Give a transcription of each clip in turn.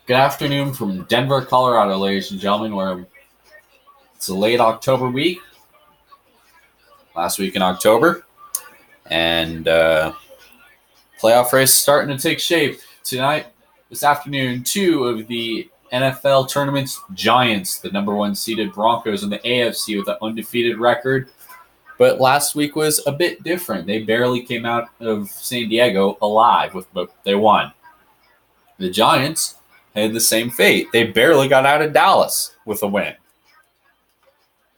Good afternoon from Denver, Colorado, ladies and gentlemen. It's a late October week, last week in October, and playoff race is starting to take shape. This afternoon, two of the NFL tournament's giants, the number one seeded Broncos in the AFC with an undefeated record. But last week was a bit different. They barely came out of San Diego alive, but they won. The Giants had the same fate. They barely got out of Dallas with a win.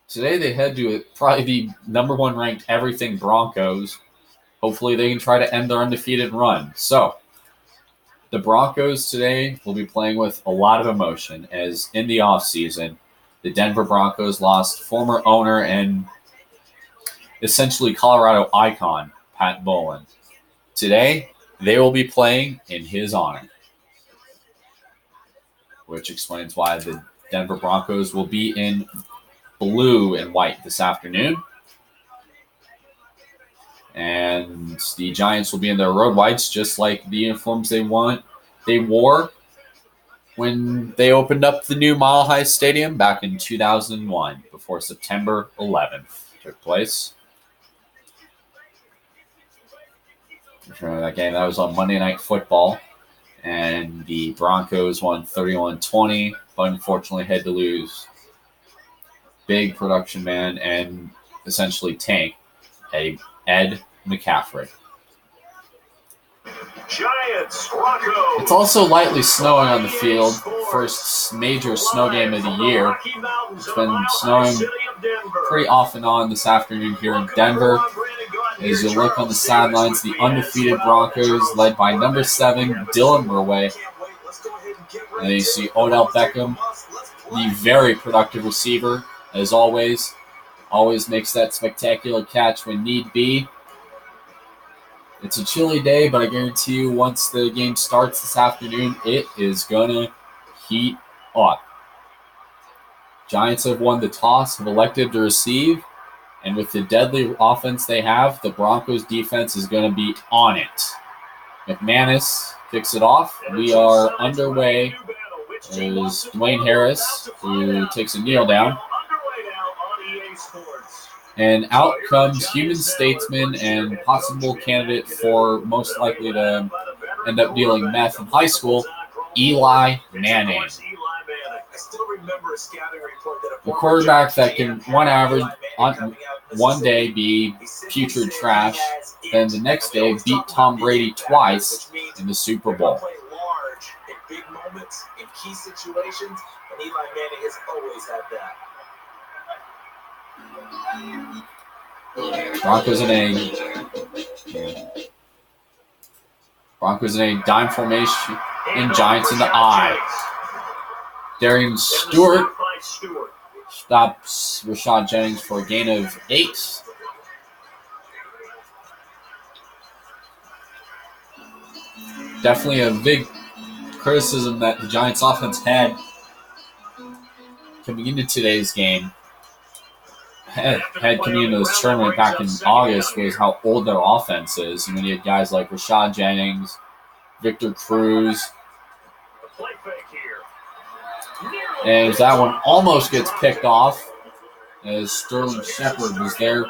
Today they head to probably the number one ranked everything Broncos. Hopefully they can try to end their undefeated run. So the Broncos today will be playing with a lot of emotion, as in the offseason, the Denver Broncos lost former owner and essentially Colorado icon Pat Bowlen. Today they will be playing in his honor, which explains why the Denver Broncos will be in blue and white this afternoon. And the Giants will be in their road whites, just like the uniforms they wore when they opened up the new Mile High Stadium back in 2001, before September 11th took place. Remember that game? That was on Monday Night Football. And the Broncos won 31-20, but unfortunately had to lose big production man and essentially tank Ed McCaffrey. Giants, Broncos. It's also lightly snowing on the field. First major snow game of the year. It's been snowing pretty off and on this afternoon here in Denver. As you look on the sidelines, the undefeated Broncos, led by number 7, Dylan Murray. And you see Odell Beckham, the very productive receiver, as always. Always makes that spectacular catch when need be. It's a chilly day, but I guarantee you once the game starts this afternoon, it is going to heat up. Giants have won the toss, have elected to receive. And with the deadly offense they have, the Broncos defense is going to be on it. McManus kicks it off. We are underway. There's Dwayne Harris, who takes a kneel down. And out comes human statesman and possible candidate for most likely to end up dealing meth in high school, Eli Manning. The quarterback that can one day be putrid trash, then the next day beat Tom Brady twice in the Super Bowl. Broncos in a dime formation, and Giants in the eye. Darian Stewart stops Rashad Jennings for a gain of 8. Definitely a big criticism that the Giants offense had coming into today's game. Had coming into this tournament back in August was how old their offense is. And when you had guys like Rashad Jennings, Victor Cruz, and that one almost gets picked off as Sterling Shepard was there,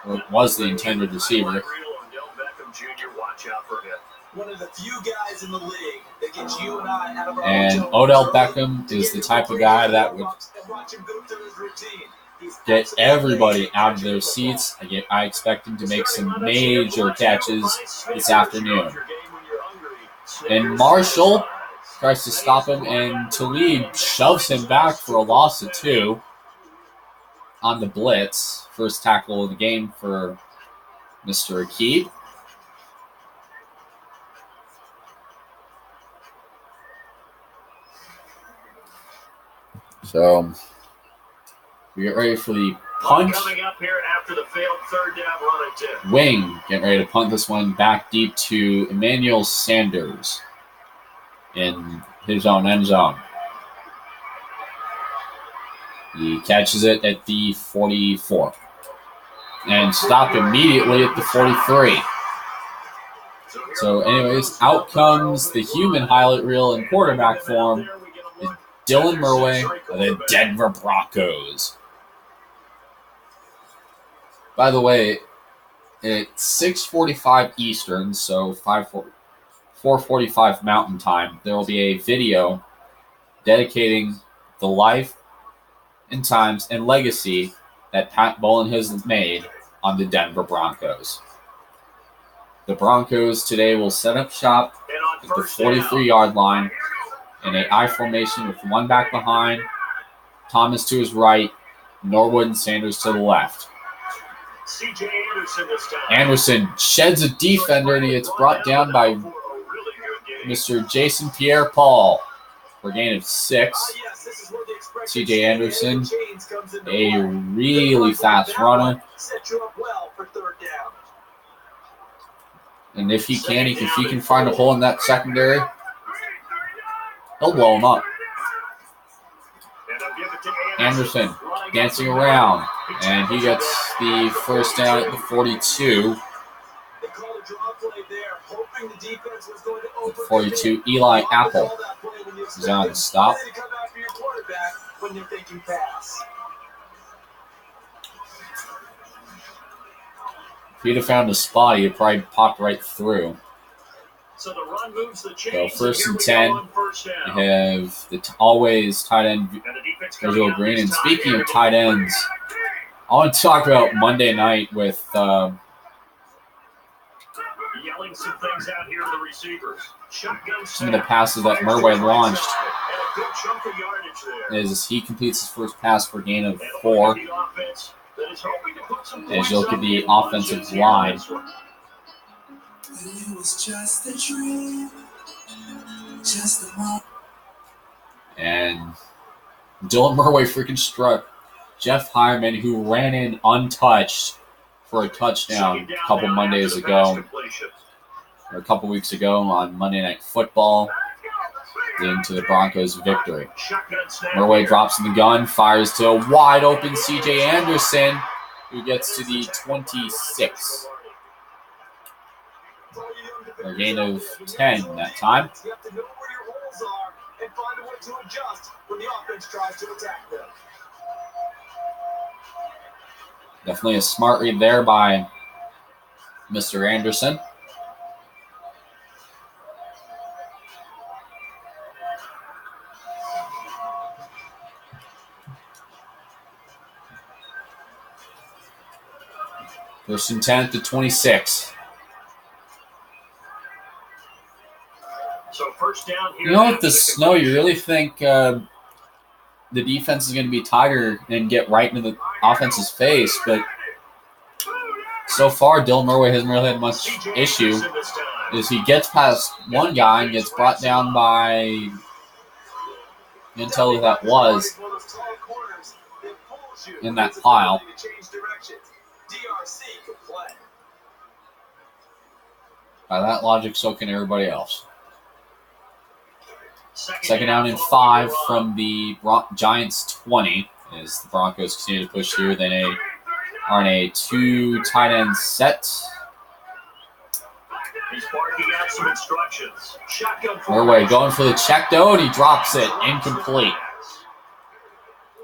or was the intended receiver. And Odell Beckham is the type of guy that would get everybody out of their seats. I expect him to make some major catches this afternoon. And Marshall tries to stop him, and Talib shoves him back for a loss of 2 on the blitz. First tackle of the game for Mr. Akib. So we get ready for the punt. Coming up here after the failed third down run attempt. Wing getting ready to punt this one back deep to Emmanuel Sanders in his own end zone. He catches it at the 44 and stopped immediately at the 43. So anyways, out comes the human highlight reel in quarterback form, Dylan Murray of the Denver Broncos. By the way, it's 6:45 Eastern, so 4:45 Mountain Time. There will be a video dedicating the life and times and legacy that Pat Bowlen has made on the Denver Broncos. The Broncos today will set up shop at the 43-yard line in an I formation with one back behind, Thomas to his right, Norwood and Sanders to the left. CJ Anderson this time. Anderson sheds a defender and he gets brought down by Mr. Jason Pierre-Paul for a gain of 6. CJ Anderson, a really fast runner. And if he can find a hole in that secondary, he'll blow him up. Anderson dancing around, and he gets the first down at the 42. 42, Eli Apple is on the stop. If he'd have found a spot, he'd probably popped right through. So the run moves the So chains. first and 10, we have the always tight end Visual Green. And speaking of tight ends, I want to talk about Monday night with Yelling some things out here to the receivers. Shotgun some of the passes that Murray launched. And a good chunk of yardage there. As he completes his first pass for a gain of 4. As you look at the offensive line. It was just a dream, just a moment. And Dylan Murray freaking struck Jeff Hyman, who ran in untouched for a touchdown a couple Mondays ago, or a couple weeks ago on Monday Night Football, leading to the Broncos' victory. Murray drops in the gun, fires to a wide open CJ Anderson, who gets to the 26. A gain of 10 that time. Definitely a smart read there by Mr. Anderson. First and 10 to 26. So first down here. You know, with the snow, you really think the defense is going to be tighter and get right into the offense's face, but so far, Dylan Murray hasn't really had much issue. As he gets past one guy and gets brought down by, you can tell who that was in that pile. By that logic, so can everybody else. Second down and 5 from the Giants' 20 as the Broncos continue to push through. Then are in a 2 tight end set. He's barking out some instructions. Murray going for the check though, and he drops it incomplete.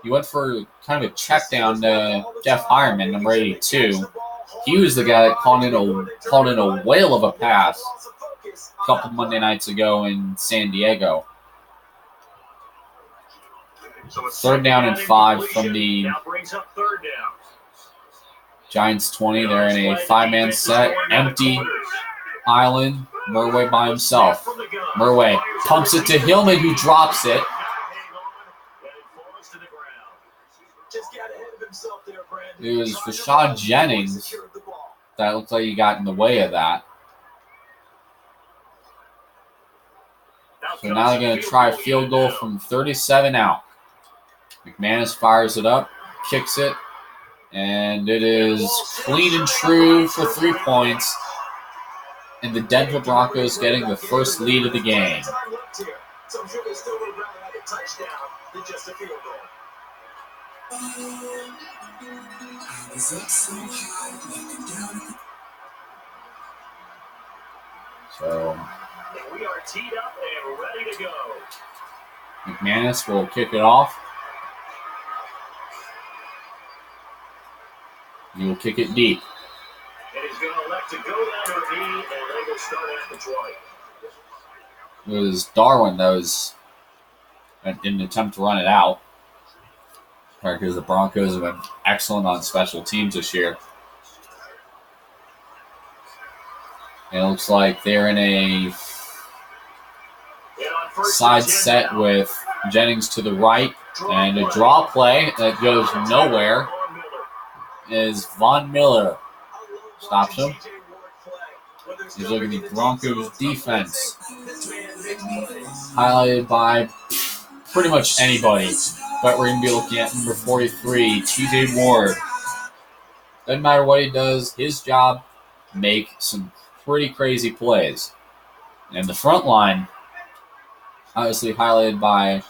He went for kind of a check down to Jeff Hireman, number 82. He was the guy that called in a whale of a pass a couple Monday nights ago in San Diego. Third down and 5 from the Giants 20. They're in a 5-man set, empty island. Murray by himself. Murray pumps it to Hillman, who drops it. It was Rashad Jennings that looked like he got in the way of that. So now they're going to try a field goal from 37 out. McManus fires it up, kicks it, and it is clean and true for 3 points. And the Denver Broncos getting the first lead of the game. So we are teed up and ready to go. McManus will kick it off. He will kick it deep. And he's going to elect to go down to a knee, and they will start at the 20. It was Darwin that was in an attempt to run it out. Because the Broncos have been excellent on special teams this year. And it looks like they're in a side set with Jennings to the right. And a draw play that goes nowhere is Von Miller. Stops him. He's looking at the Broncos defense. Highlighted by pretty much anybody. But we're going to be looking at number 43, TJ Ward. Doesn't matter what he does, his job, make some pretty crazy plays. And the front line, obviously highlighted by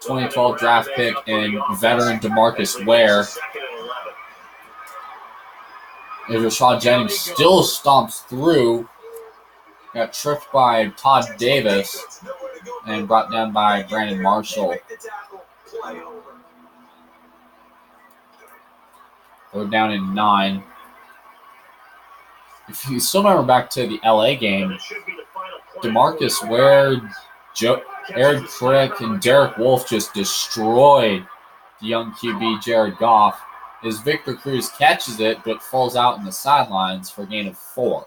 2012 draft pick and veteran DeMarcus Ware. As Rashad Jennings still stomps through, got tripped by Todd Davis and brought down by Brandon Marshall. We're down in 9. If you still remember back to the LA game, DeMarcus Ware, Eric Crick, and Derek Wolfe just destroyed the young QB Jared Goff. As Victor Cruz catches it, but falls out in the sidelines for a gain of 4.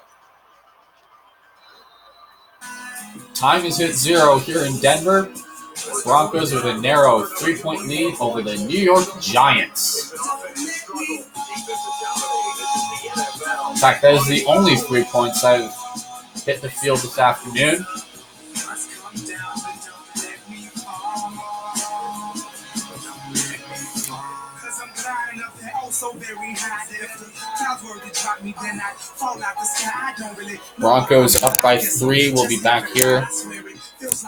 Time is hit 0 here in Denver. Broncos with a narrow 3-point lead over the New York Giants. In fact, that is the only 3 points I've hit the field this afternoon. Broncos up by 3. We'll be back here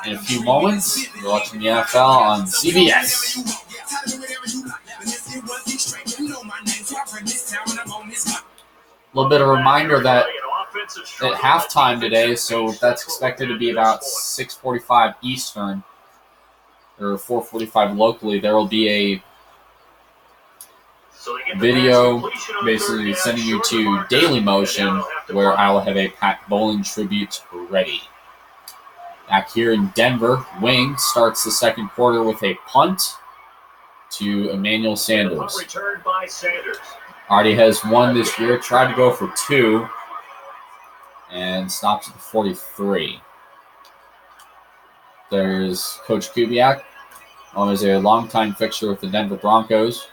in a few moments. You're watching the NFL on CBS. A little bit of a reminder that at halftime today, so that's expected to be about 6:45 Eastern or 4:45 locally, there will be a video basically sending you to Daily Motion where I will have a Pat Bowling tribute ready. Back here in Denver, Wing starts the second quarter with a punt to Emmanuel Sanders. Already has 1 this year, tried to go for 2 and stops at the 43. There's Coach Kubiak, always a longtime fixture with the Denver Broncos.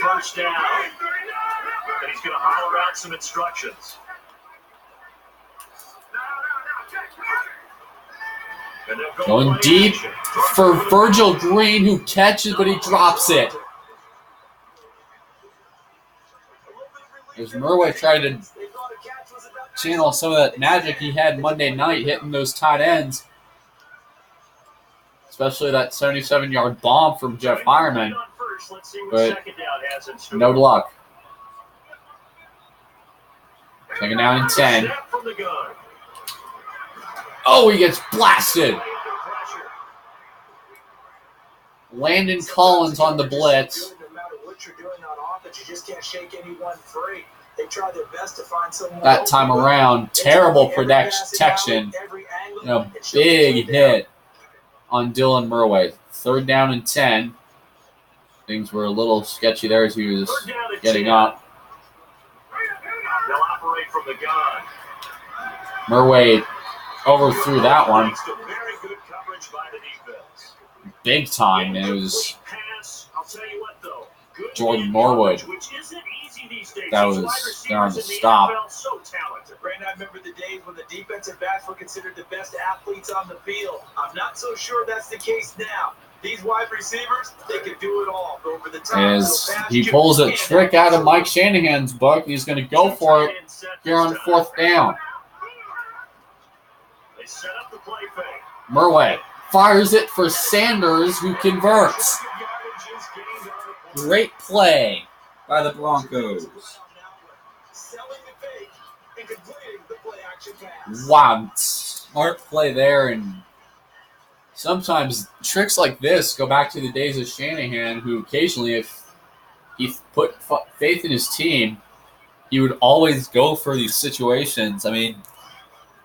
First down. And he's going to holler out some instructions. Going deep for Virgil Green, who catches, but he drops it. As Murway tried to channel some of that magic he had Monday night hitting those tight ends, especially that 77-yard bomb from Jeff Hireman. But no luck. Second down and 10. Oh, he gets blasted. Landon Collins on the blitz. That time around, terrible protection. A big hit on Dylan Murway. Third down and 10. Things were a little sketchy there as he was getting up. They'll operate from the gun. Murway overthrew that one. Very good coverage by the defense. Big time. It was I'll tell you what, though. Jordan Norwood. That was there on the stop. So talented. Brandon, I remember the days when the defensive backs were considered the best athletes on the field. I'm not so sure that's the case now. These wide receivers, they can do it all. Over the top, as he pulls a trick out of Mike Shanahan's book, he's going to go for it here on 4th down. They set up the play fake. Murway fires it for Sanders, who converts. Great play by the Broncos. selling the fake and completing the play action pass. Wow, smart play there. And sometimes tricks like this go back to the days of Shanahan, who occasionally, if he put faith in his team, he would always go for these situations. I mean,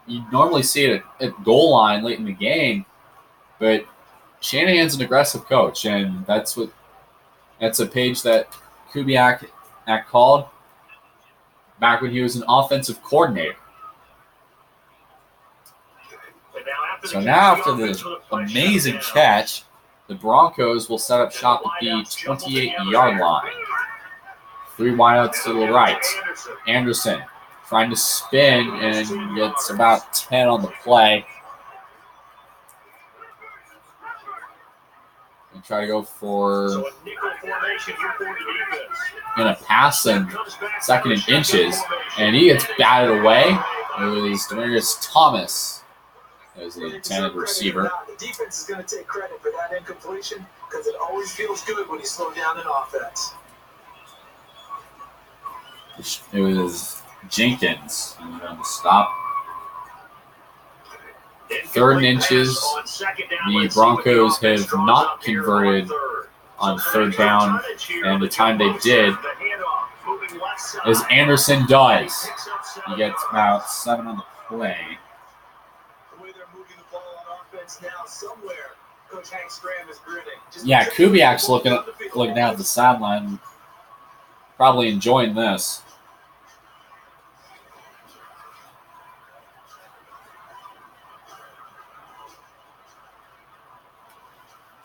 you normally see it at goal line late in the game, but Shanahan's an aggressive coach, and that's a page that Kubiak called back when he was an offensive coordinator. So now after the amazing catch, the Broncos will set up shop at the 28-yard line. 3 wideouts to the right. Anderson trying to spin and gets about 10 on the play. And try to go for in a pass and second and inches. And he gets batted away. It was Demarius Thomas as the intended receiver. The defense is going to take credit for that incompletion because it always feels good when you slow down an offense. It was Jenkins on the stop. 3rd and inches. The Broncos have not converted on 3rd down, and the time they did, as Anderson does, he gets about 7 on the play. The way they're moving the ball on offense now, somewhere Coach Hank Stram is grinning. Yeah, Kubiak's looking down at the sideline, probably enjoying this.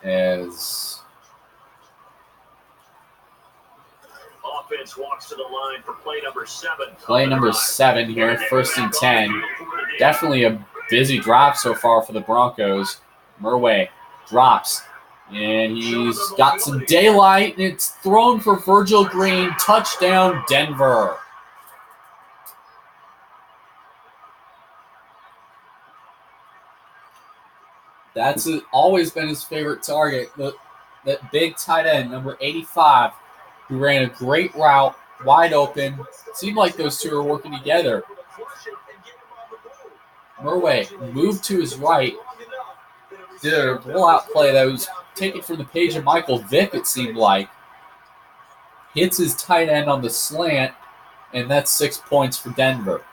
As offense walks to the line for play number 7. Play number 7 here, 1st and 10. Definitely a busy drive so far for the Broncos. Murway drops, and he's got some daylight, and it's thrown for Virgil Green. Touchdown, Denver. That's always been his favorite target. That big tight end, number 85, who ran a great route, wide open. Seemed like those two were working together. Murway moved to his right, did a rollout play that was taken from the page of Michael Vick, it seemed like. Hits his tight end on the slant, and that's 6 points for Denver.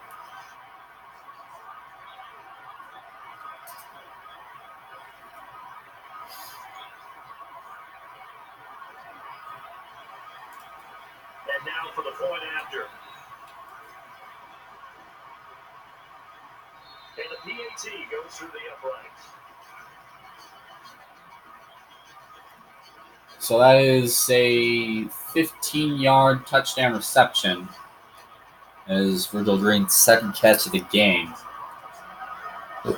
And now for the point after. And the PAT goes through the uprights. So that is a 15-yard touchdown reception as Virgil Green's 2nd catch of the game. And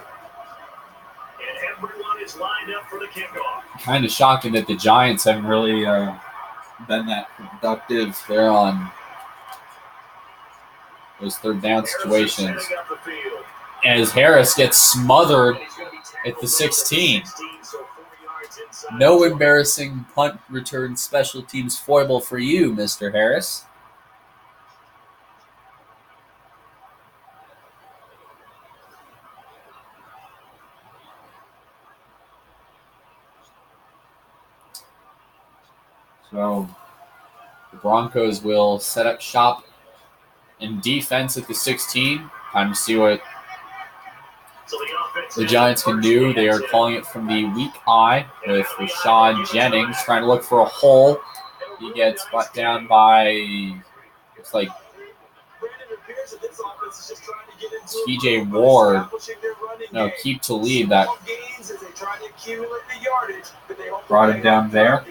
everyone is lined up for the kickoff. Kind of shocking that the Giants haven't really been that productive there on those 3rd down situations. As Harris gets smothered at the 16. No embarrassing punt return special teams foible for you, Mr. Harris. So the Broncos will set up shop in defense at the 16. Time to see what the Giants can do. They are calling it from the weak eye with Rashad Jennings trying to look for a hole. He gets brought down by, looks like, TJ Ward. No, Keep to lead that brought him down there.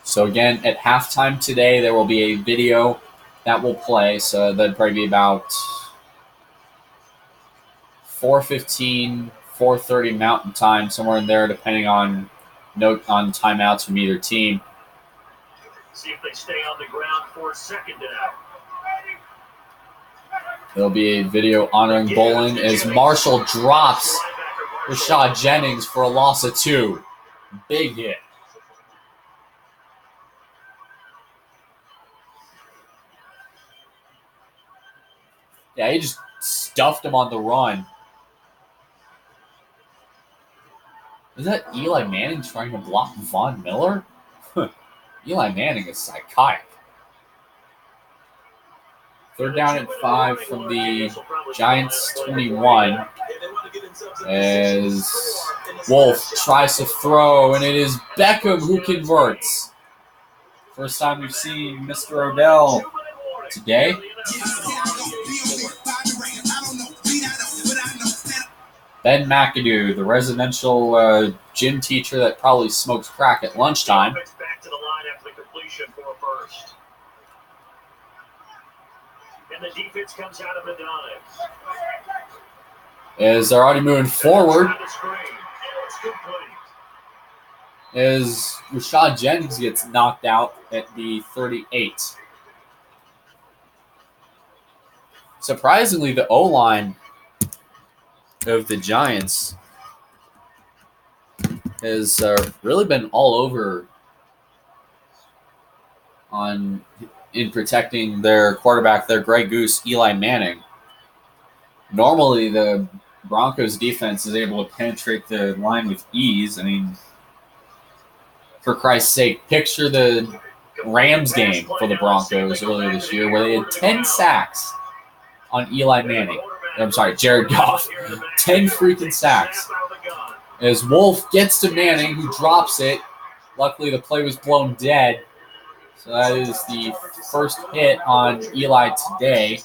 So again, at halftime today, there will be a video that will play. So that'd probably be about 4:15, 4:30 Mountain Time, somewhere in there, depending on timeouts from either team. See if they stay on the ground for 2nd down. There'll be a video honoring Bolin as Marshall drops Rashad Jennings for a loss of 2. Big hit. Yeah, he just stuffed him on the run. Is that Eli Manning trying to block Von Miller? Eli Manning is psychotic. 3rd down and 5 from the Giants 21 as Wolf tries to throw, and it is Beckham who converts. First time we've seen Mr. Odell today. Ben McAdoo, the residential gym teacher that probably smokes crack at lunchtime. Back to the line after the completion for a first. And the defense comes out of the dive. As they're already moving forward, as Rashad Jennings gets knocked out at the 38. Surprisingly, the O-line of the Giants has really been all over in protecting their quarterback, their Grey Goose, Eli Manning. Normally, the Broncos defense is able to penetrate the line with ease. I mean, for Christ's sake, picture the Rams game for the Broncos earlier this year where they had 10 sacks on Eli Manning. I'm sorry, Jared Goff. 10 freaking sacks. As Wolf gets to Manning, who drops it. Luckily, the play was blown dead. So that is the first hit on Eli today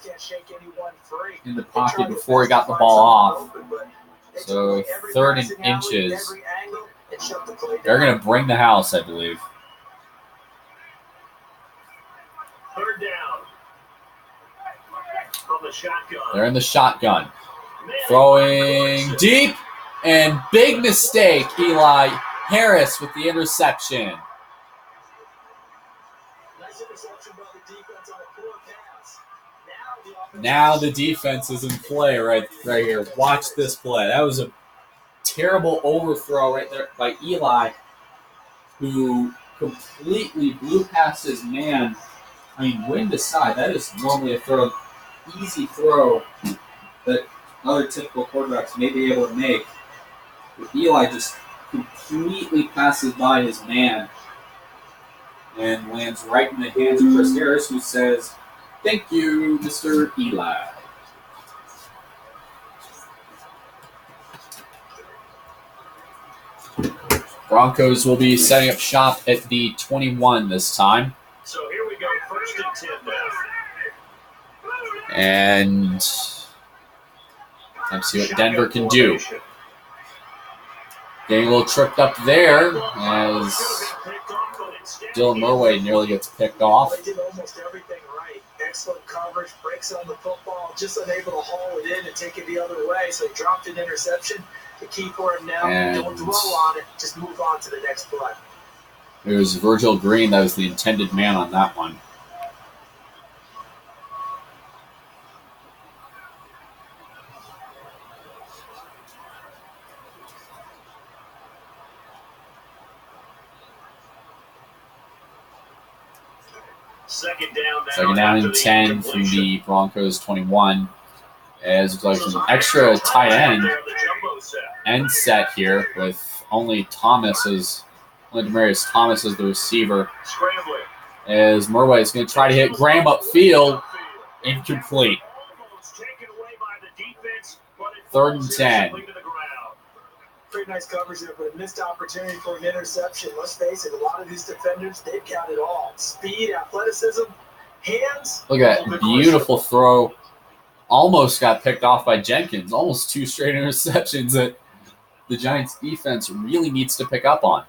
in the pocket before he got the ball off. So 3rd and inches. They're going to bring the house, I believe. 3rd down. From the shotgun. They're in the shotgun. Throwing deep, and big mistake, Eli Harris with the interception. Now the defense is in play right here. Watch this play. That was a terrible overthrow right there by Eli, who completely blew past his man. I mean, wind aside, that is normally a easy throw that other typical quarterbacks may be able to make. But Eli just completely passes by his man and lands right in the hands of Chris Harris, who says, "Thank you, Mr. Eli." Broncos will be setting up shop at the 21 this time. So here we go, 1st and 10 now. And let's see what Denver can do. Getting a little tripped up there as Dylan Murray nearly gets picked off. They did almost everything right. Excellent coverage, breaks on the football, just unable to haul it in and take it the other way. So he dropped an interception. The key for him now, don't dwell on it, just move on to the next play. It was Virgil Green that was the intended man on that one. Second down and 10 from the Broncos 21. As there's an extra tight end set here with only Demarius Thomas as the receiver. As Murray is going to try to hit Graham upfield. Incomplete. 3rd and 10. Pretty nice coverage there, but a missed opportunity for an interception. Let's face it, a lot of these defenders, they've got it all. Speed, athleticism, hands. Look at that beautiful throw. Almost got picked off by Jenkins. Almost 2 straight interceptions that the Giants defense really needs to pick up on.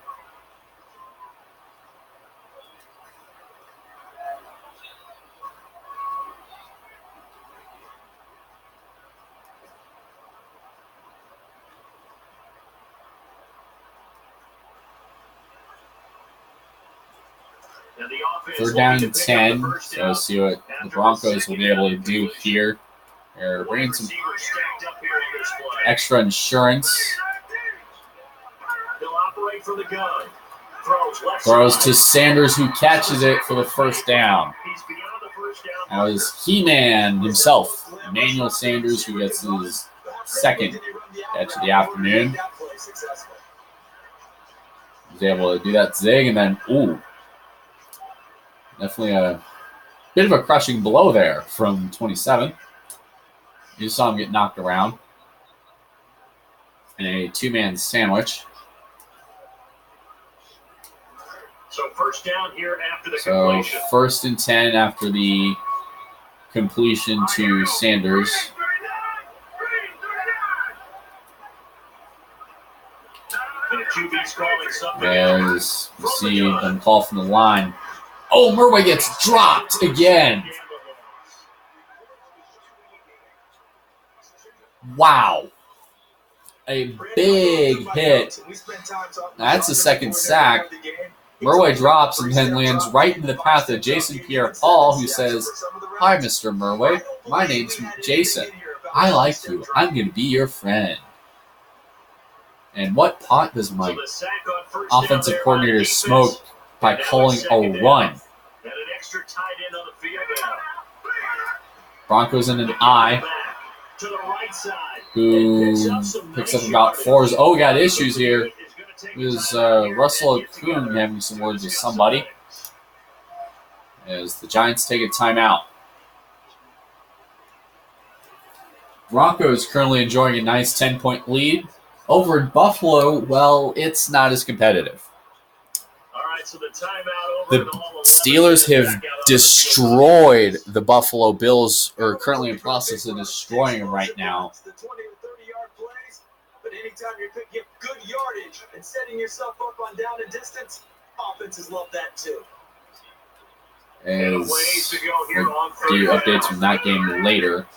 Third down and 10. So let's see what the Broncos will be able to do here. They're bringing some extra insurance away from the gun. Throws to Sanders, who catches it for the first down. That was He-Man himself, Emmanuel Sanders, who gets his second catch of the afternoon. He's able to do that zig, and then, definitely a bit of a crushing blow there from 27. You saw him get knocked around in a two-man sandwich. So first down here after the completion. So 1st and 10 after the completion to Sanders. As you see them call from the line. Oh, Murway gets dropped again. Wow. A big hit. That's a second sack. Murway drops and then lands right in the path of Jason Pierre-Paul, who says, "Hi, Mr. Murway. My name's Jason. I like you. I'm going to be your friend." And what pot does my offensive coordinator smoke by calling a run? Broncos in an I, who picks up about 4s. Oh, we got issues here. It was Russell Okung having some words with somebody as the Giants take a timeout. Broncos currently enjoying a nice 10-point lead. Over in Buffalo, well, it's not as competitive. All right, so the timeout over. The Steelers have destroyed the Buffalo Bills, or are currently in process of destroying them right now. The 20 to 30-yard plays, but anytime you're picking up good yardage and setting yourself up on down and distance, offenses love that too. As we'll do updates from that game later.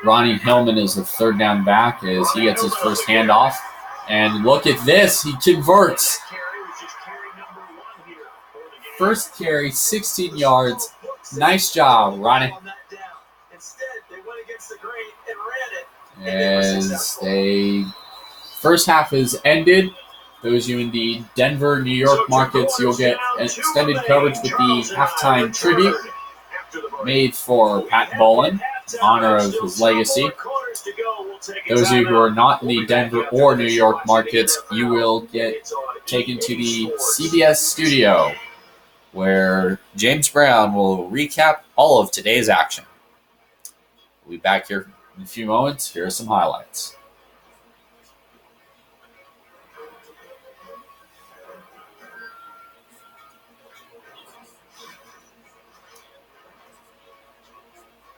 Ronnie Hillman is the third down back as he gets his first handoff. And look at this. He converts. First carry, 16 yards. Nice job, Ronnie. As they first half is ended. Those of you in the Denver, New York markets, you'll get extended coverage with the halftime tribute made for Pat Bowlen in honor of his legacy. Those of you who are not in the Denver or New York markets, you will get taken to the CBS studio where James Brown will recap all of today's action. We'll be back here in a few moments. Here are some highlights.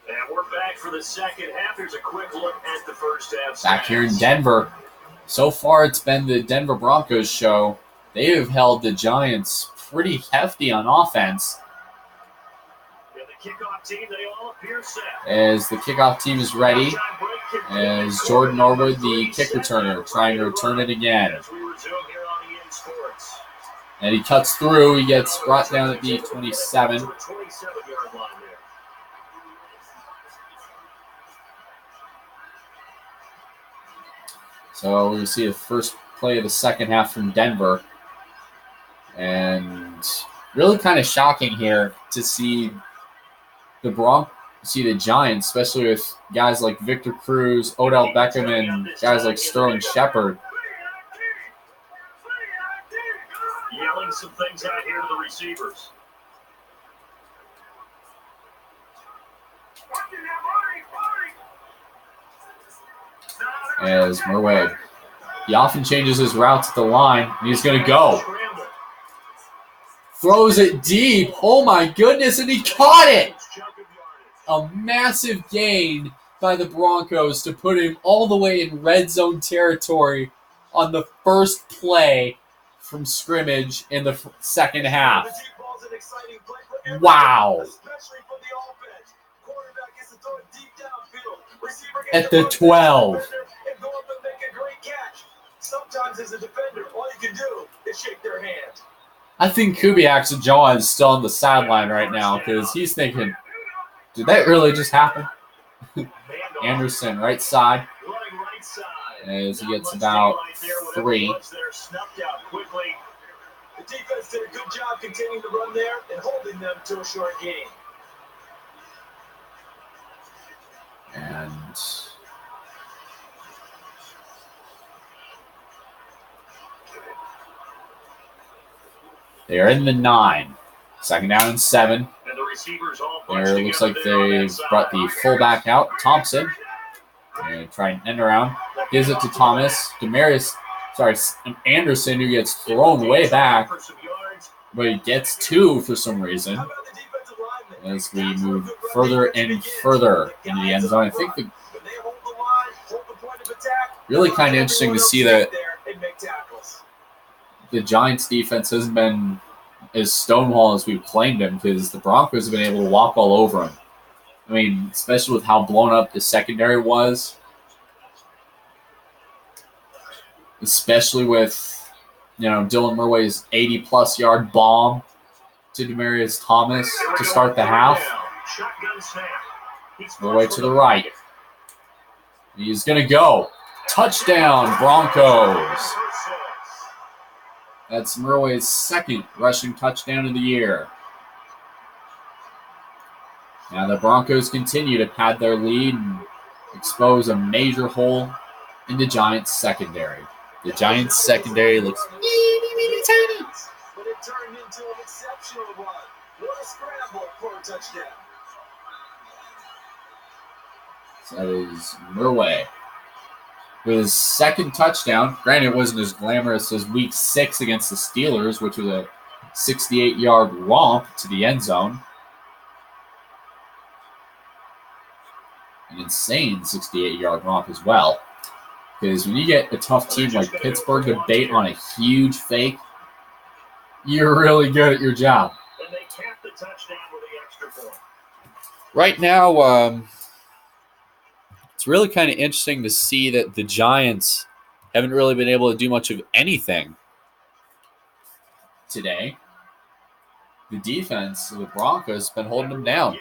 And we're back for the second half. Here's a quick look at the first half. Back here in Denver. So far, it's been the Denver Broncos show. They have held the Giants pretty hefty on offense. The kickoff team, they all appear set. As the kickoff team is ready, as Jordan Norwood, the kick returner, trying to return it again. And he cuts through. He gets brought down at the 27. So we see the first play of the second half from Denver. And really kind of shocking here to see the Giants, especially with guys like Victor Cruz, Odell Beckham, and guys like Sterling Shepard. Yelling some things out here to the receivers. As Murway, he often changes his routes at the line, and he's going to go. Throws it deep. Oh, my goodness, and he caught it. A massive gain by the Broncos to put him all the way in red zone territory on the first play from scrimmage in the second half. Wow. At the 12. Sometimes as a defender, all you can do is shake their hand. I think Kubiak's jaw is still on the sideline right now because he's thinking, did that really just happen? Anderson, right side. as he gets about 3. The defense did a good job containing the run there and holding them to a short gain. And they are in the 9. 2nd down and 7. There looks like they've brought the fullback out, Thompson. And try and end around. Gives it to Thomas. Anderson, who gets thrown way back. But he gets 2 for some reason. As we move further and further into the end zone. I think really kind of interesting to see that the Giants defense hasn't been as stonewall as we've claimed him, because the Broncos have been able to walk all over him. I mean, especially with how blown up the secondary was. Especially with, Dylan Murway's 80-plus yard bomb to Demaryius Thomas to start the half. Murway to the right. He's going to go. Touchdown, Broncos. That's Murway's 2nd rushing touchdown of the year. Now the Broncos continue to pad their lead and expose a major hole in the Giants' secondary. The Giants' secondary looks tiny. But it turned into an exceptional run. What a scramble for a touchdown. So that is Murway. His 2nd touchdown. Granted, it wasn't as glamorous as Week 6 against the Steelers, which was a 68-yard romp to the end zone. An insane 68-yard romp as well. Because when you get a tough team like Pittsburgh to bait on a huge fake, you're really good at your job. And they capped the touchdown with the extra point. Right now, it's really kind of interesting to see that the Giants haven't really been able to do much of anything today. The defense of the Broncos has been holding them down.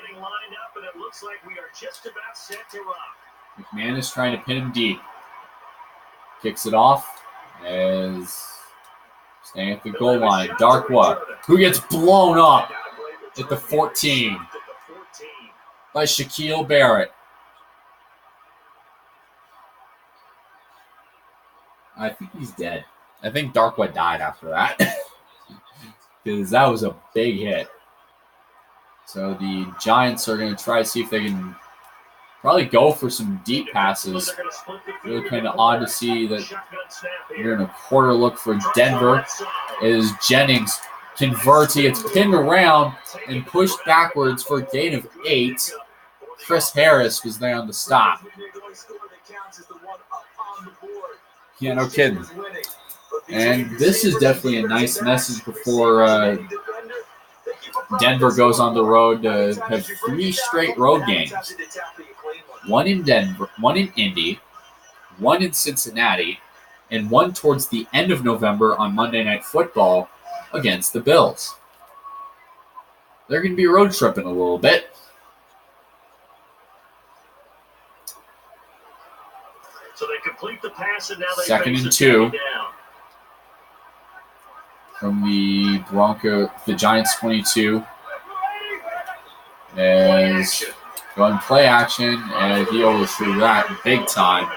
McMahon is trying to pin him deep. Kicks it off as staying at the goal line. Darkwa, who gets blown up at the 14 by Shaquille Barrett. I think he's dead. I think Darkwa died after that. Because that was a big hit. So the Giants are going to try to see if they can probably go for some deep passes. Really kind of odd to see that you're in a quarter look for Denver. As Jennings converts, he gets pinned around and pushed backwards for a gain of 8. Chris Harris was there on the stop. Yeah, no kidding. And this is definitely a nice message before Denver goes on the road to have 3 straight road games. 1 in Denver, 1 in Indy, 1 in Cincinnati, and 1 towards the end of November on Monday Night Football against the Bills. They're going to be road tripping a little bit. So they complete the pass, and now they 2nd and 2 from the Giants 22. As going play action, and he overthrew that big time.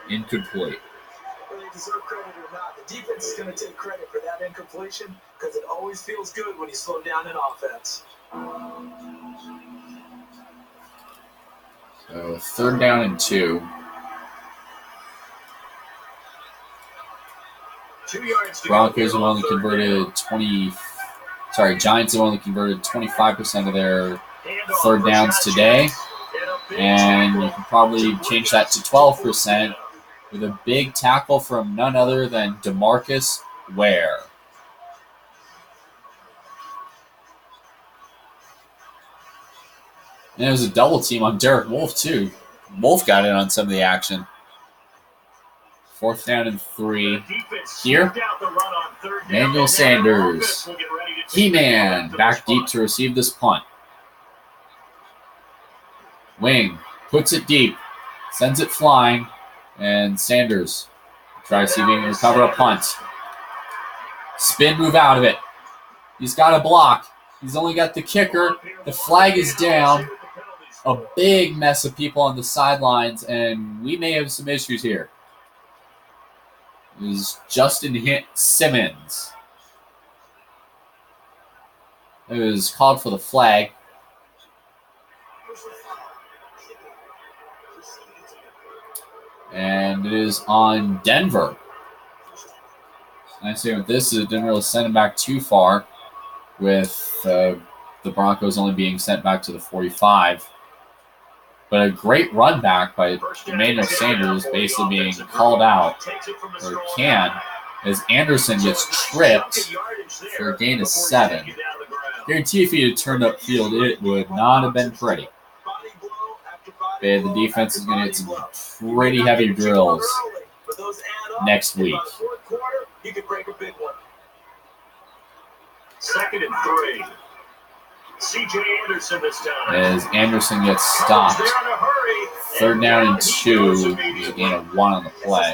Incomplete. Whether they deserve credit or not, the defense is going to take credit for that incompletion because it always feels good when you slow down in offense. So 3rd down and 2. 2 yards to Broncos have go. only converted Giants have only converted 25% of their 3rd downs today. And you can probably change that to 12% with a big tackle from none other than DeMarcus Ware. And it was a double team on Derek Wolfe, too. Wolfe got in on some of the action. 4th down and 3. Here, Emmanuel Sanders. He-Man back deep to receive this punt. Wing puts it deep, sends it flying, and Sanders Try to see if he can recover a punt. Spin move out of it. He's got a block. He's only got the kicker. The flag is down. A big mess of people on the sidelines, and we may have some issues here. It is Justin Simmons. It was called for the flag. And it is on Denver. Nice thing with this is it didn't really send him back too far, with the Broncos only being sent back to the 45. But a great run back by Emmanuel Sanders, basically being called out, or can, as Anderson gets tripped for a gain of 7. Guarantee if he had turned up field, it would not have been pretty. Okay, the defense is going to get some pretty heavy drills next week. Second and 3. C.J. Anderson this time. As Anderson gets stopped. 3rd down and 2. There's a gain of 1 on the play.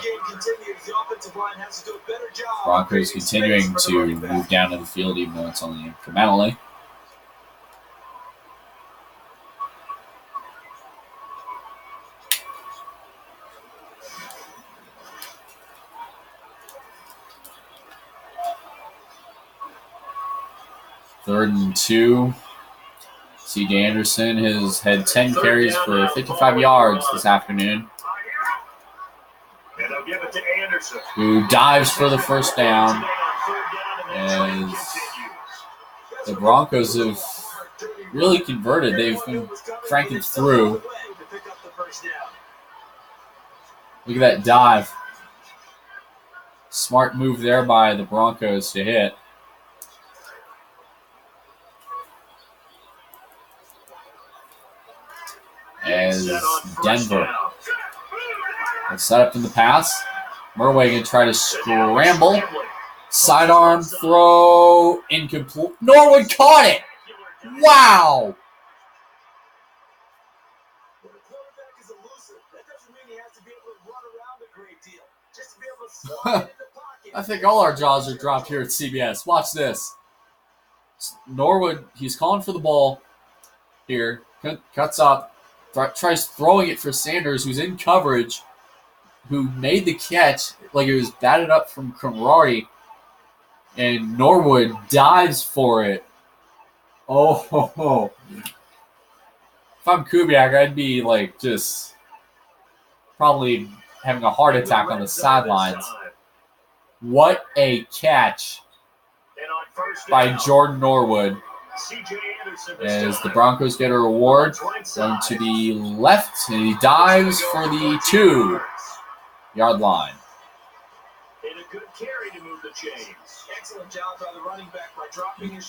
Broncos continuing to move down to the field, even though it's only incrementally. Third and 2. C.J. Anderson has had 10 carries for 55 yards this afternoon. Who dives for the first down. As the Broncos have really converted. They've been cranking through. Look at that dive. Smart move there by the Broncos to hit. As Denver set up in the pass. Murray going to try to scramble. Sidearm throw. Incomplete. Norwood caught it. Wow. I think all our jaws are dropped here at CBS. Watch this. Norwood, he's calling for the ball here. Cuts up. Tries throwing it for Sanders, who's in coverage, who made the catch like it was batted up from Kamrari, and Norwood dives for it. Oh. If I'm Kubiak, I'd be like just probably having a heart attack on the sidelines. What a catch by Jordan Norwood. As the Broncos get a reward, going to the left, and he dives for the 2-yard line. It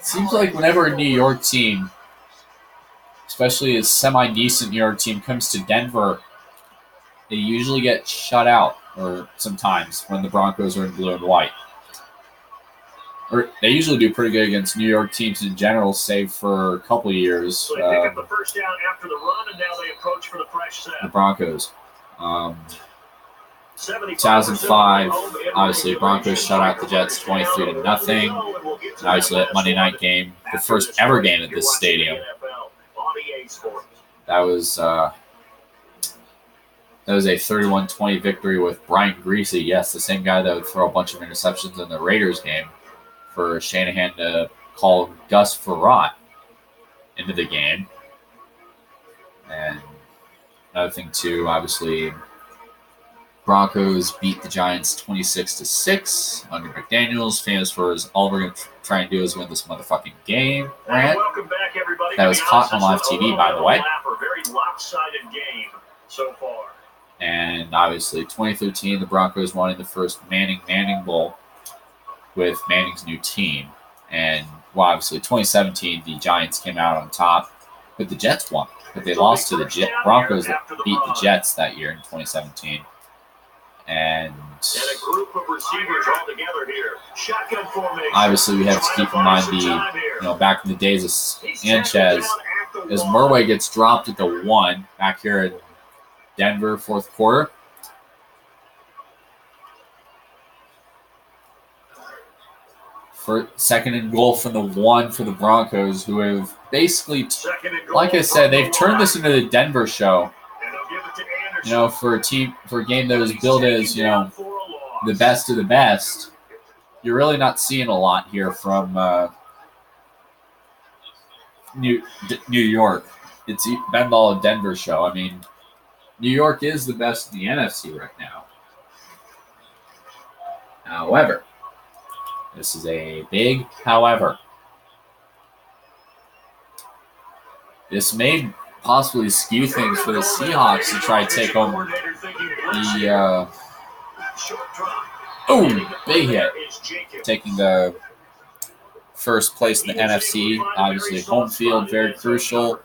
seems like whenever a New York team, especially a semi-decent New York team, comes to Denver, they usually get shut out, or sometimes when the Broncos are in blue and white. Or they usually do pretty good against New York teams in general, save for a couple of years. So they pick up the first down after the run, and now they approach for the fresh set. The Broncos. 2005, obviously, Broncos shut out the Jets 23-0. Obviously, that Monday night game, the first ever game at this stadium. That was a 31-20 victory with Brian Greasy. Yes, the same guy that would throw a bunch of interceptions in the Raiders game, for Shanahan to call Gus Frerotte into the game. And another thing, too, obviously, Broncos beat the Giants 26-6 under McDaniels, famous for his all we're going to try and do is win this motherfucking game rant. That was caught on live TV, by the way. Very lopsided game so far. And obviously, 2013, the Broncos won in the first Manning Bowl with Manning's new team. And, well, obviously, 2017, the Giants came out on top, but the Jets won. But they lost to the Broncos that beat the Jets that year in 2017. And a group of receivers all together here. Shotgun formation. Obviously, we have to keep in mind the, back in the days of Sanchez, as Murray gets dropped at the 1 back here in Denver, fourth quarter. For second and goal from the 1 for the Broncos, who have basically, like I said, they've turned this into the Denver show. For a game that was billed as, the best of the best. You're really not seeing a lot here from New York. It's been all a Denver show. I mean, New York is the best in the NFC right now. However, this is a big however. This may possibly skew things for the Seahawks to try to take home the big hit. Taking the first place in the NFC. Obviously, home field, very crucial.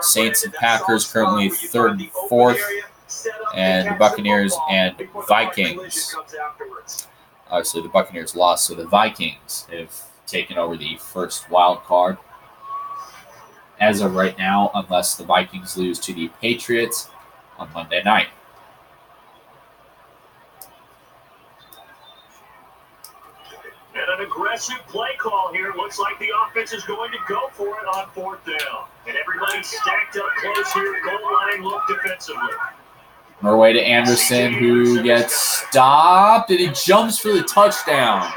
Saints and Packers currently 3rd and 4th. And the Buccaneers and Vikings. Obviously, the Buccaneers lost, so the Vikings have taken over the first wild card. As of right now, unless the Vikings lose to the Patriots on Monday night. And an aggressive play call here. Looks like the offense is going to go for it on 4th down. And everybody's stacked up close here. Goal line look defensively. Our way to Anderson, who gets stopped, and he jumps for the touchdown.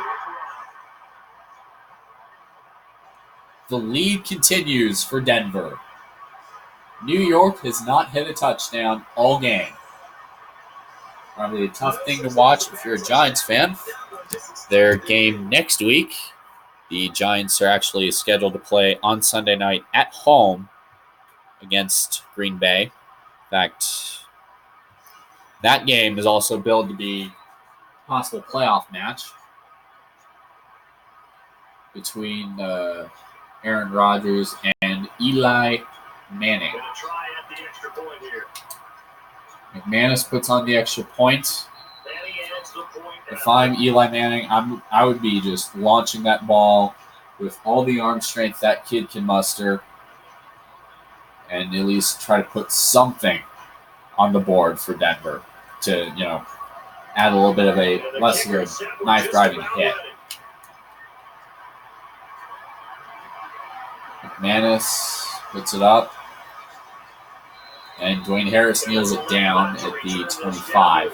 The lead continues for Denver. New York has not hit a touchdown all game. Probably a tough thing to watch if you're a Giants fan. Their game next week, the Giants are actually scheduled to play on Sunday night at home against Green Bay. In fact, that game is also billed to be a possible playoff match between Aaron Rodgers and Eli Manning. McManus puts on the extra point. If I'm Eli Manning, I would be just launching that ball with all the arm strength that kid can muster and at least try to put something on the board for Denver to, add a little bit of a less of a knife driving hit. McManus puts it up, and Dwayne Harris kneels it down at the 25.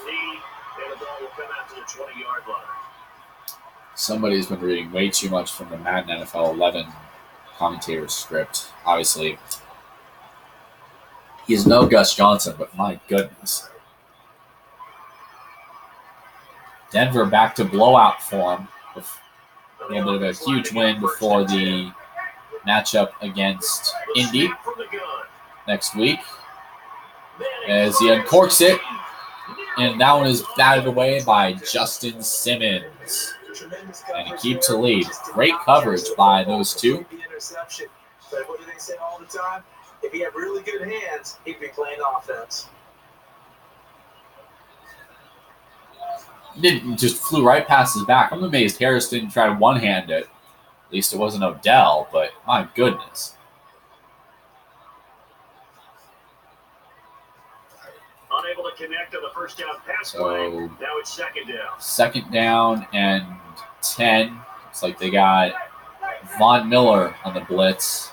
Somebody's been reading way too much from the Madden NFL 11 commentator's script. Obviously, he's no Gus Johnson, but my goodness. Denver back to blowout form with a little bit of a huge win before the matchup against Indy next week. As he uncorks it, and that one is batted away by Justin Simmons. And he keeps the lead. Great coverage by those two. But what do they say all the time? If he had really good hands, he'd be playing offense. Didn't just flew right past his back. I'm amazed Harris didn't try to one-hand it. At least it wasn't Odell, but my goodness. Unable to connect on the first down pass play. Now it's 2nd down. 2nd down and 10. Looks like they got Von Miller on the blitz.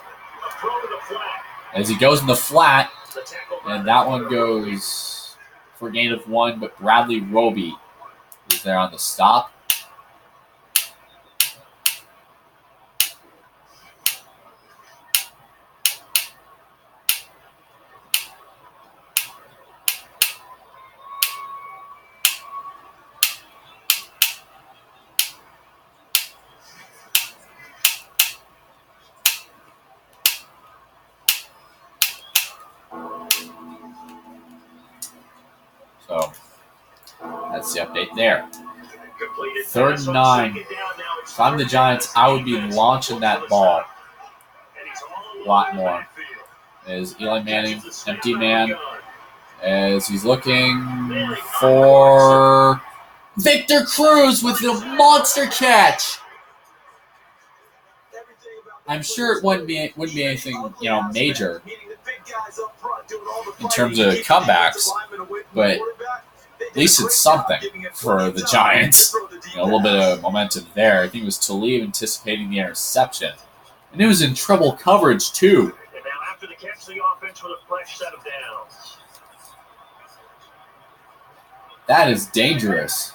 As he goes in the flat, and that one goes for a gain of 1, but Bradley Roby is there on the stop. So that's the update there. 3rd and 9. If I'm the Giants, I would be launching that ball a lot more. As Eli Manning, empty man, as he's looking for Victor Cruz with the monster catch. I'm sure it wouldn't be anything, major in terms of comebacks, but at least it's something for the Giants. A little bit of momentum there. I think it was Talib anticipating the interception. And it was in trouble coverage, too. And now after the catch, the offense with a fresh set of downs. That is dangerous.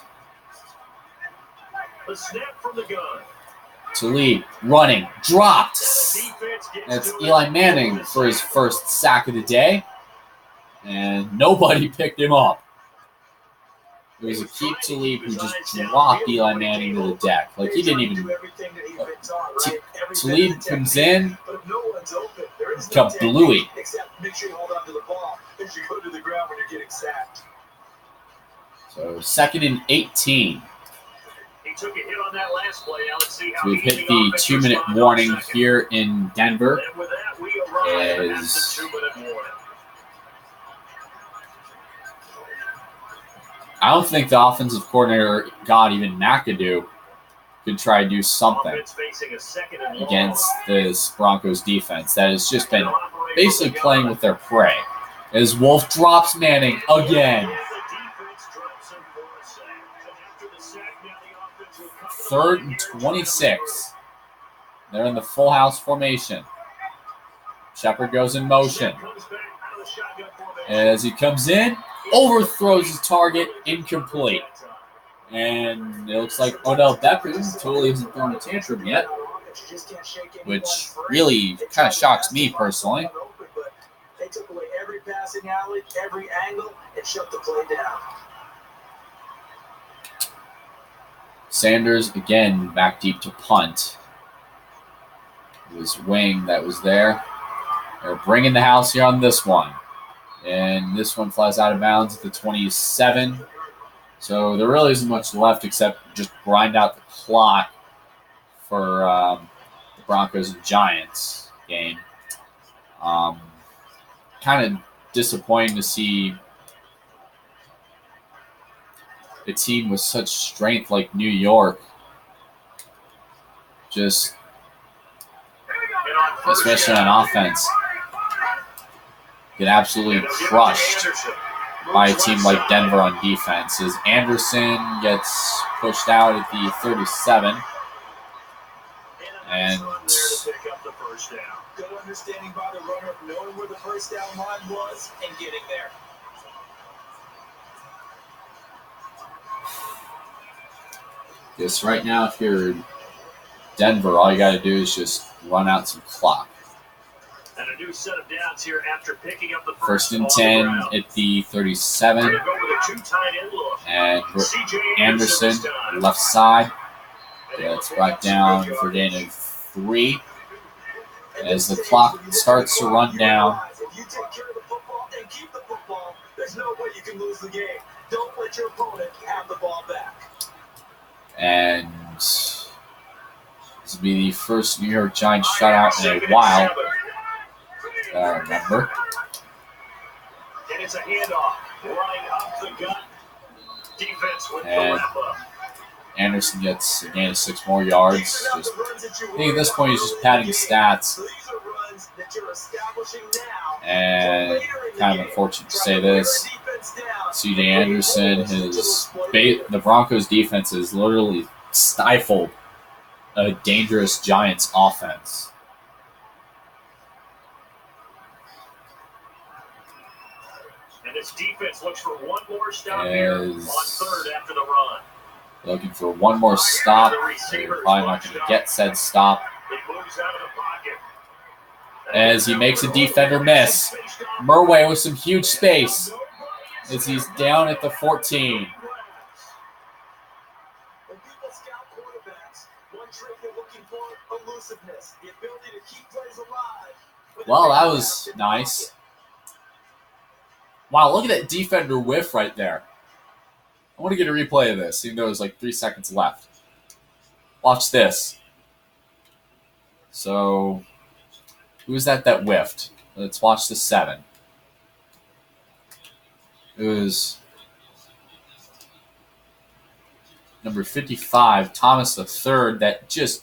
The snap from the gun. Talib running, dropped. That's Eli Manning for his first sack of the day. And nobody picked him up. It was Aqib Talib who just dropped Eli Manning to the deck. Like, he didn't even... Talib comes in, kablooey. Make sure you hold on to the ball as you go to the ground when you're getting sacked. So 2nd and 18. He took a hit on that last play. Now let's see how So we've hit the 2-minute warning here in Denver. And with that, we arrive at the 2-minute warning. I don't think the offensive coordinator, God, even McAdoo, could try to do something against this Broncos defense that has just been basically playing with their prey. As Wolf drops Manning again. 3rd and 26. They're in the full house formation. Shepard goes in motion. As he comes in, overthrows his target, incomplete. And it looks like Odell Beckham totally hasn't thrown a tantrum yet, which really kind of shocks me personally. They took away every passing alley, every angle, and shut the play down. Sanders, again, back deep to punt. It was Wing that was there. They're bringing the house here on this one. And this one flies out of bounds at the 27. So there really isn't much left except just grind out the clock for the Broncos and Giants game. Kind of disappointing to see a team with such strength like New York just, especially on offense, get absolutely crushed by a team like Denver on defense. As Anderson gets pushed out at the 37. And good understanding by the runner, knowing where the first down line was and getting there. Yes, right now, if you're Denver, all you got to do is just run out some clock. And a new set of downs here after picking up the first and 10 at the 37. And Anderson, left side. That's brought down for a gain of 3. As the clock starts to run down. If you take care of the football and keep the football, there's no way you can lose the game. Don't let your opponent have the ball back. And this will be the first New York Giants shutout in a while. I remember. And it's a handoff. Running up the gut. Defense with the wrap up. Anderson gets a gain of 6 more yards. I think at this point he's just padding stats. And kind of unfortunate to say this, C.J. Anderson, the Broncos defense has literally stifled a dangerous Giants offense. And this defense looks for one more stop here on 3rd after the run. Looking for one more stop. They're probably not going to get said stop. As he makes a defender miss. Murway with some huge space as he's down at the 14. Well, that was nice. Wow, look at that defender whiff right there. I want to get a replay of this, even though there's like 3 seconds left. Watch this. So, who is that whiffed? Let's watch the 7. It was number 55, Thomas III, that just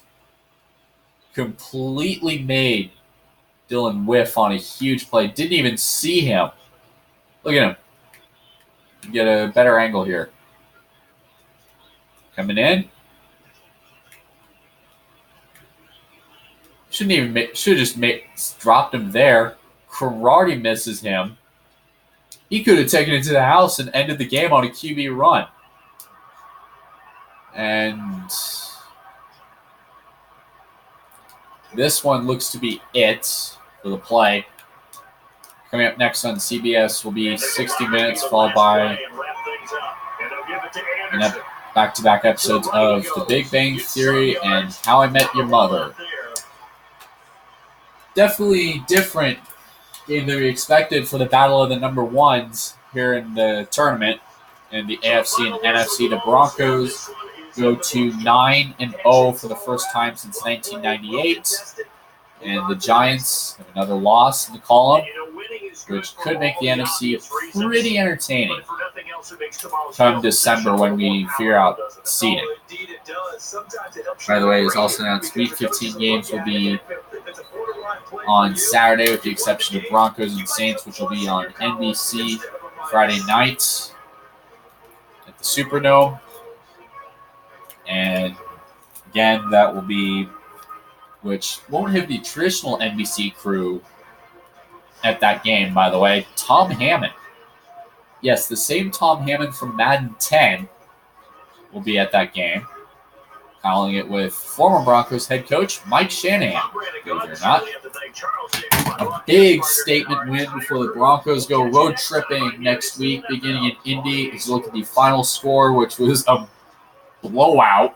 completely made Dylan whiff on a huge play. Didn't even see him. Look at him. Get a better angle here. coming in. Should have just dropped him there. Karate misses him. He could have taken it to the house and ended the game on a QB run. And this one looks to be it for the play. Coming up next on CBS will be 60 Minutes, followed by back-to-back episodes of The Big Bang Theory and How I Met Your Mother. Definitely different game than we expected for the battle of the number ones here in the tournament. In the AFC and NFC, the Broncos go to 9-0 for the first time since 1998. And the Giants have another loss in the column, which could make the NFC pretty entertaining come December when we figure out seeding. By the way, it's also announced Week 15 games will be on Saturday, with the exception of Broncos and Saints, which will be on NBC Friday night at the Superdome. And again, that will be, which won't have the traditional NBC crew at that game, by the way. Tom Hammond. Yes, the same Tom Hammond from Madden 10 will be at that game, calling it with former Broncos head coach Mike Shanahan, believe it or not. A big statement win before the Broncos go road tripping next week, beginning in Indy. As you look at the final score, which was a blowout,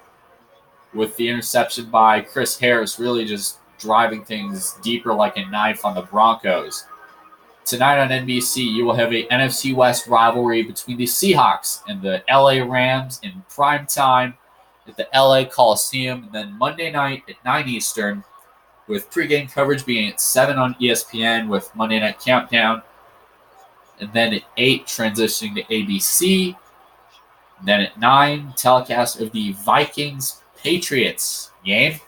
with the interception by Chris Harris really just driving things deeper like a knife on the Broncos. Tonight on NBC, you will have a NFC West rivalry between the Seahawks and the LA Rams in prime time at the LA Coliseum. And then Monday night at 9 Eastern, with pregame coverage beginning at 7 on ESPN with Monday Night Countdown. And then at 8, transitioning to ABC. And then at 9, telecast of the Vikings-Patriots game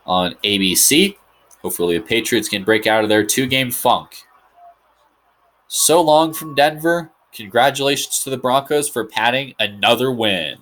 on ABC. Hopefully the Patriots can break out of their 2-game funk. So long from Denver. Congratulations to the Broncos for padding another win.